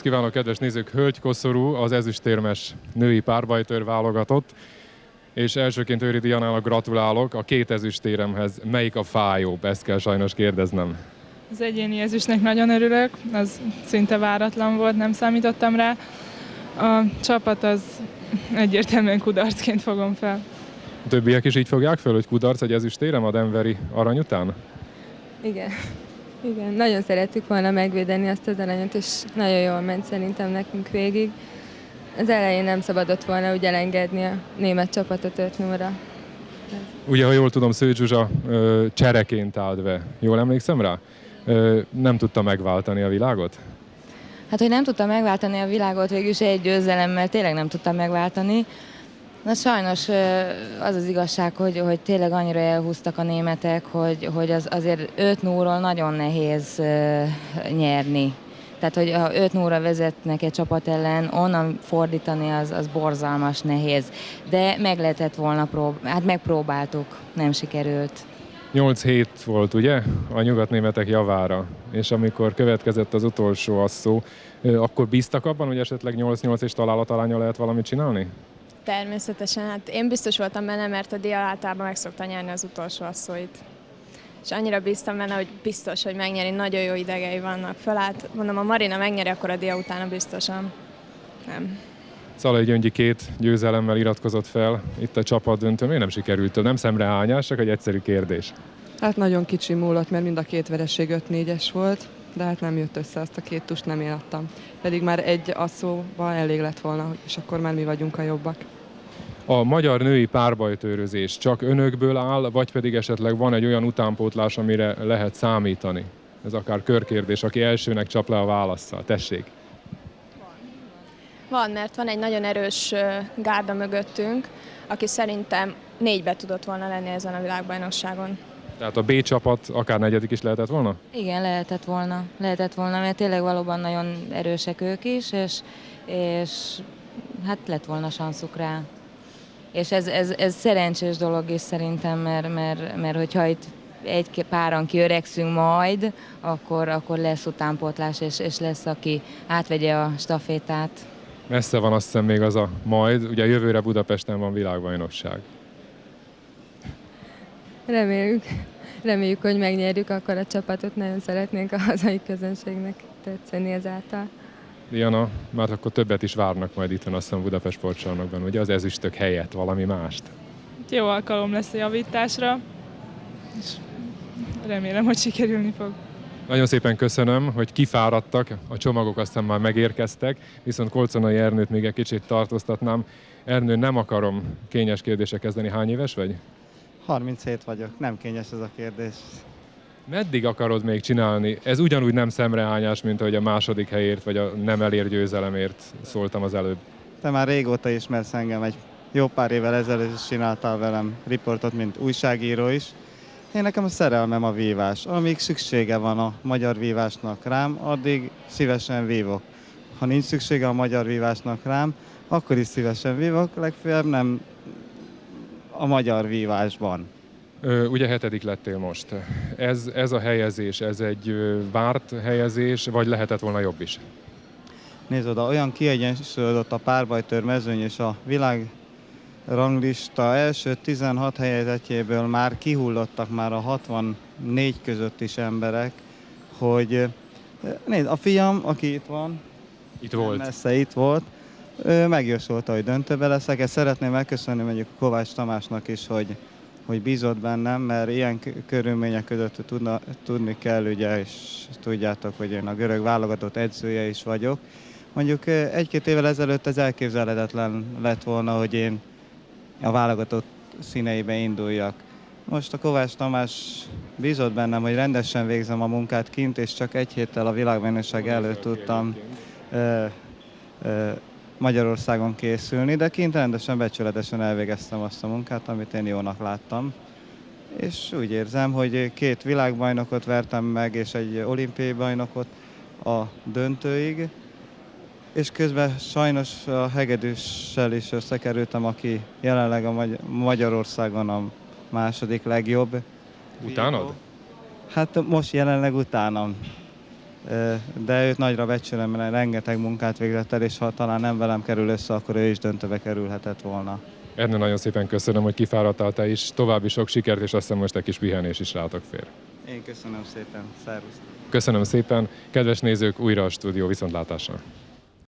Kívánok, kedves nézők! Hölgykoszorú az ezüstérmes női párbajtőr válogatott, és elsőként Őri Dianának gratulálok a 2 ezüstéremhez. Melyik a fájóbb? Ezt kell sajnos kérdeznem. Az egyéni ezüstnek nagyon örülök, az szinte váratlan volt, nem számítottam rá. A csapat az egyértelműen kudarcként fogom fel. A többiek is így fogják föl, hogy kudarc egy ezüstérem a denveri arany után? Igen. Igen, nagyon szerettük volna megvédeni azt az aranyat, és nagyon jól ment szerintem nekünk végig. Az elején nem szabadott volna úgy elengedni a német csapatot 5-0-ra. Ugye, ha jól tudom, Szőcs Zsuzsa csereként állt be. Jól emlékszem rá? Nem tudta megváltani a világot? Hát, hogy nem tudta megváltani a világot, végül is egy győzelemmel tényleg nem tudta megváltani. Na sajnos az az igazság, hogy tényleg annyira elhúztak a németek, hogy azért 5-0-ról nagyon nehéz nyerni. Tehát, hogy ha 5-0-ra vezetnek egy csapat ellen, onnan fordítani az borzalmas nehéz. De meg lehetett volna hát megpróbáltuk, nem sikerült. 8-7 volt, ugye? A nyugatnémetek javára. És amikor következett az utolsó asszó, akkor bíztak abban, hogy esetleg 8-8 és találataránnyal lehet valamit csinálni? Természetesen, hát én biztos voltam benne, mert a Dia általában meg szokta nyerni az utolsó asszóit. És annyira bíztam benne, hogy biztos, hogy megnyeri, nagyon jó idegei vannak. Fölállt, mondom, a Marina megnyeri, akkor a Dia utána biztosan. Nem. Szalai Gyöngyi 2 győzelemmel iratkozott fel itt a csapat döntő. Miért nem sikerült? Nem szemrehányás, csak egy egyszerű kérdés. Hát nagyon kicsi múlott, mert mind a 2 vereség 5-4-es volt, de hát nem jött össze, azt a 2 tust nem én adtam. Pedig már egy asszóval elég lett volna, és akkor már mi vagyunk a jobbak. A magyar női párbajtőrözés csak önökből áll, vagy pedig esetleg van egy olyan utánpótlás, amire lehet számítani? Ez akár körkérdés, aki elsőnek csap le a válasszal. Tessék! Van, mert van egy nagyon erős gárda mögöttünk, aki szerintem 4-be tudott volna lenni ezen a világbajnokságon. Tehát a B csapat akár negyedik is lehetett volna? Igen, lehetett volna, mert tényleg valóban nagyon erősek ők is, és hát lett volna sanszuk rá. És ez szerencsés dolog is szerintem, mert hogyha itt egy páran kiöregszünk majd, akkor lesz utánpótlás, és lesz, aki átvegye a stafétát. Messze van, azt hiszem, még az a majd. Ugye jövőre Budapesten van világbajnokság. Reméljük, hogy megnyerjük akkor a csapatot. Nagyon szeretnénk a hazai közönségnek tetszeni ezáltal. Diana, már akkor többet is várnak majd itt, azt hiszem, Budapest Sportcsarnokban, ugye az ezüstök helyett valami mást. Jó alkalom lesz a javításra, és remélem, hogy sikerülni fog. Nagyon szépen köszönöm, hogy kifáradtak, a csomagok aztán már megérkeztek, viszont Kolczonai Ernőt még egy kicsit tartóztatnám. Ernő, nem akarom kényes kérdésre kezdeni. Hány éves vagy? 37 vagyok, nem kényes ez a kérdés. Meddig akarod még csinálni? Ez ugyanúgy nem szemrehányás, mint ahogy a második helyért, vagy a nem elért győzelemért szóltam az előbb. Te már régóta ismersz engem, egy jó pár évvel ezelőtt is csináltál velem riportot, mint újságíró is. Én nekem a szerelmem a vívás. Amíg szüksége van a magyar vívásnak rám, addig szívesen vívok. Ha nincs szüksége a magyar vívásnak rám, akkor is szívesen vívok, legfeljebb nem a magyar vívásban. Ugye 7. lettél most. Ez a helyezés, ez egy várt helyezés, vagy lehetett volna jobb is? Nézd oda, olyan kiegyensúlyozott a párbajtőr mezőny, és a világ ranglista első 16 helyezettjéből már kihullottak már a 64 között is emberek, hogy nézd, a fiam, aki itt van, Itt volt. messze itt volt, ő megjósolta, hogy döntőbe leszek. Ezt szeretném megköszönni mondjuk Kovács Tamásnak is, hogy bízott bennem, mert ilyen körülmények között tudni kell, ugye, és tudjátok, hogy én a görög válogatott edzője is vagyok. Mondjuk 1-2 évvel ezelőtt ez elképzelhetetlen lett volna, hogy én a válogatott színeibe induljak. Most a Kovács Tamás bízott bennem, hogy rendesen végzem a munkát kint, és csak 1 héttel a világbajnokság előtt tudtam Magyarországon készülni, de kint rendesen, becsületesen elvégeztem azt a munkát, amit én jónak láttam. És úgy érzem, hogy 2 világbajnokot vertem meg, és egy olimpiai bajnokot a döntőig, és közben sajnos a hegedűssel is összekerültem, aki jelenleg a Magyarországon a második legjobb. Utánad? Hát most jelenleg utánam. de őt nagyra becsülöm, mert rengeteg munkát végzett el, és ha talán nem velem kerül össze, akkor ő is döntőbe kerülhetett volna. Ernő, nagyon szépen köszönöm, hogy kifáradtál te is. További sok sikert, és azt hiszem most egy kis pihenés is rátok fér. Én köszönöm szépen, szervusz! Köszönöm szépen, kedves nézők, újra a stúdió, viszontlátásra!